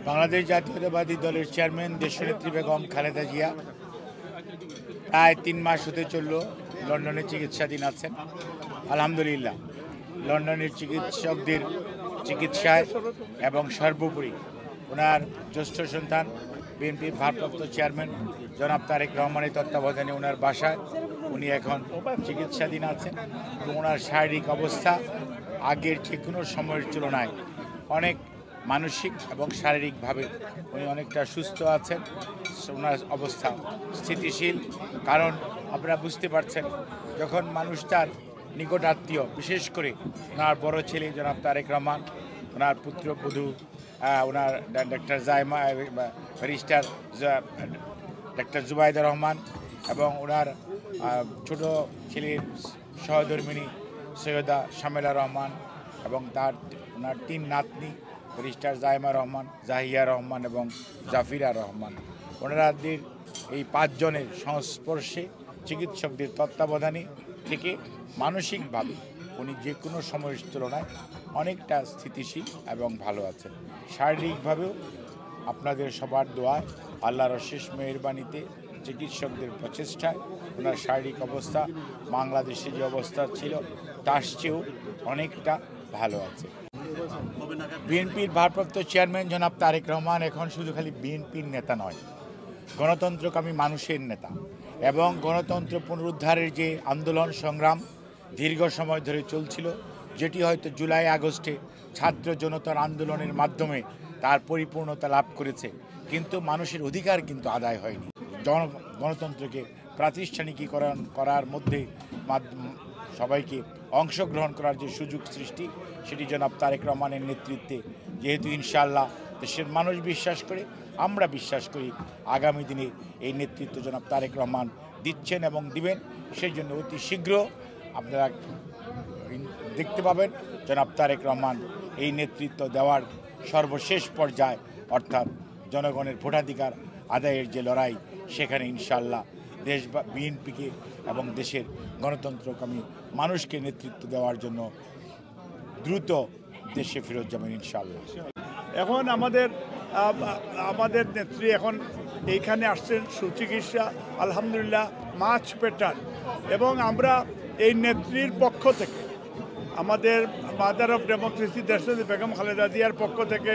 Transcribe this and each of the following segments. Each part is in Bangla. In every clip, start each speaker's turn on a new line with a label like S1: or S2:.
S1: বাংলাদেশ জাতীয়তাবাদী দলের চেয়ারম্যান দেশনেত্রী বেগম খালেদা জিয়া প্রায় 3 মাস হতে চলল লন্ডনে চিকিৎসাধীন আছেন। আলহামদুলিল্লাহ, লন্ডনের চিকিৎসকদের চিকিৎসায় এবং সর্বোপরি ওনার জ্যেষ্ঠ সন্তান বিএনপির ভারপ্রাপ্ত চেয়ারম্যান জনাব তারেক রহমানের তত্ত্বাবধানে ওনার বাসায় উনি এখন চিকিৎসাধীন আছেন এবং ওনার শারীরিক অবস্থা আগের যে কোনো সময়ের তুলনায় অনেক মানসিক এবং শারীরিকভাবে উনি অনেকটা সুস্থ আছেন। ওনার অবস্থা স্থিতিশীল, কারণ আপনারা বুঝতে পারছেন যখন মানুষ তার নিকট আত্মীয়, বিশেষ করে ওনার বড় ছেলে জনাব তারেক রহমান, ওনার পুত্রবধূ ওনার doctor Zaima barrister doctor Zubaida Rahman এবং ওনার ছোট ছেলের সহধর্মিণী সৈয়দা শামেলা রহমান এবং ওনার 3 নাতনি ব্যারিস্টার জাইমা রহমান, জাহিয়া রহমান এবং জাফিরা রহমান, ওনাদের এই 5 জনের সংস্পর্শে চিকিৎসকদের তত্ত্বাবধানে থেকে মানসিকভাবে উনি যে কোনো সময়ের তুলনায় অনেকটা স্থিতিশীল এবং ভালো আছেন। শারীরিকভাবেও আপনাদের সবার দোয়ায়, আল্লাহর অশেষ মেহেরবানিতে, চিকিৎসকদের প্রচেষ্টায় ওনার শারীরিক অবস্থা বাংলাদেশে যে অবস্থা ছিল তার চেয়েও অনেকটা ভালো আছে। বিএনপির ভারপ্রাপ্ত চেয়ারম্যান জনাব তারেক রহমান এখন শুধু খালি বিএনপির নেতা নয়, গণতন্ত্রকামী মানুষের নেতা এবং গণতন্ত্র পুনরুদ্ধারের যে আন্দোলন সংগ্রাম দীর্ঘ সময় ধরে চলছিল, যেটি হয়তো জুলাই আগস্টে ছাত্র জনতার আন্দোলনের মাধ্যমে তার পরিপূর্ণতা লাভ করেছে, কিন্তু মানুষের অধিকার কিন্তু আদায় হয়নি। গণতন্ত্রকে প্রাতিষ্ঠানিকীকরণ করার মধ্যে সবাইকে অংশগ্রহণ করার যে সুযোগ সৃষ্টি, সেটি জনাব তারেক রহমানের নেতৃত্বে, যেহেতু ইনশাআল্লাহ দেশের মানুষ বিশ্বাস করে, আমরা বিশ্বাস করি আগামী দিনে এই নেতৃত্ব জনাব তারেক রহমান দিচ্ছেন এবং দিবেন। সেই জন্য অতি শীঘ্র আপনারা দেখতে পাবেন জনাব তারেক রহমান এই নেতৃত্ব দেওয়ার সর্বশেষ পর্যায়ে, অর্থাৎ জনগণের ভোটাধিকার আদায়ের যে লড়াই, সেখানে ইনশাআল্লাহ দেশ বা বিএনপিকে এবং দেশের গণতন্ত্রকামী মানুষকে নেতৃত্ব দেওয়ার জন্য দ্রুত দেশে ফেরত যাবেন ইনশাআল্লাহ।
S2: এখন আমাদের নেত্রী এখন এইখানে আসছেন সুচিকিৎসা, আলহামদুলিল্লাহ মাছ পেটান, এবং আমরা এই নেত্রীর পক্ষ থেকে, আমাদের মাদার অফ ডেমোক্রেসি দেশনেত্রী বেগম খালেদা জিয়ার পক্ষ থেকে,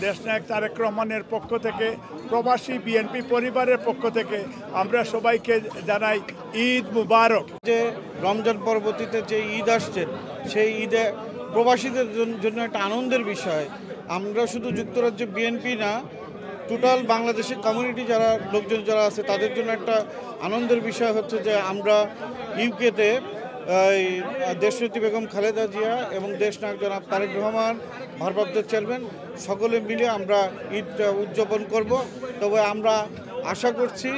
S2: দেশনায়ক তারেক রহমানের পক্ষ থেকে, প্রবাসী বিএনপি পরিবারের পক্ষ থেকে আমরা সবাইকে জানাই ঈদ মুবারক।
S3: যে রমজান পরবর্তীতে যে ঈদ আসছে, সেই ঈদে প্রবাসীদের জন্য একটা আনন্দের বিষয়। আমরা শুধু যুক্তরাজ্যে বিএনপি না, টোটাল বাংলাদেশের কমিউনিটি যারা লোকজন যারা আছে তাদের জন্য একটা আনন্দের বিষয় হচ্ছে যে আমরা ইউকেতে দেশনেত্রী বেগম খালেদা জিয়া এবং দেশনায়ক জনাব তারেক রহমান ভারপ্রাপ্ত চেয়ারম্যান সকলে মিলে আমরা ঈদটা উদযাপন করব। তবে আমরা আশা করছি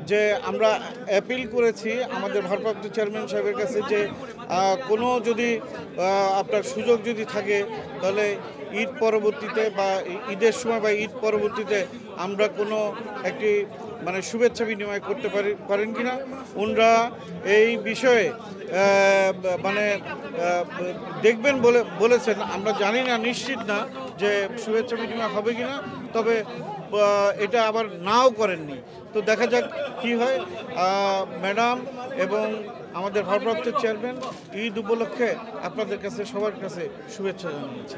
S3: যে আমরা অ্যাপিল করেছি আমাদের ভারপ্রাপ্ত চেয়ারম্যান সাহেবের কাছে যে কোনো যদি আপনার সুযোগ যদি থাকে, তাহলে ঈদ পরবর্তীতে বা ঈদের সময় বা ঈদ পরবর্তীতে আমরা কোনো একটি শুভেচ্ছা বিনিময় করতে পারেন কিনা। ওনারা এই বিষয়ে দেখবেন বলেছেন। আমরা জানি না, নিশ্চিত না যে শুভেচ্ছা বিনিময় হবে কিনা, তবে এটা আবার নাও করেননি। তো দেখা যাক কি হয়। ম্যাডাম এবং আমাদের ভারপ্রাপ্ত চেয়ারম্যান ঈদ উপলক্ষে আপনাদের কাছে সবার কাছে শুভেচ্ছা জানিয়েছি।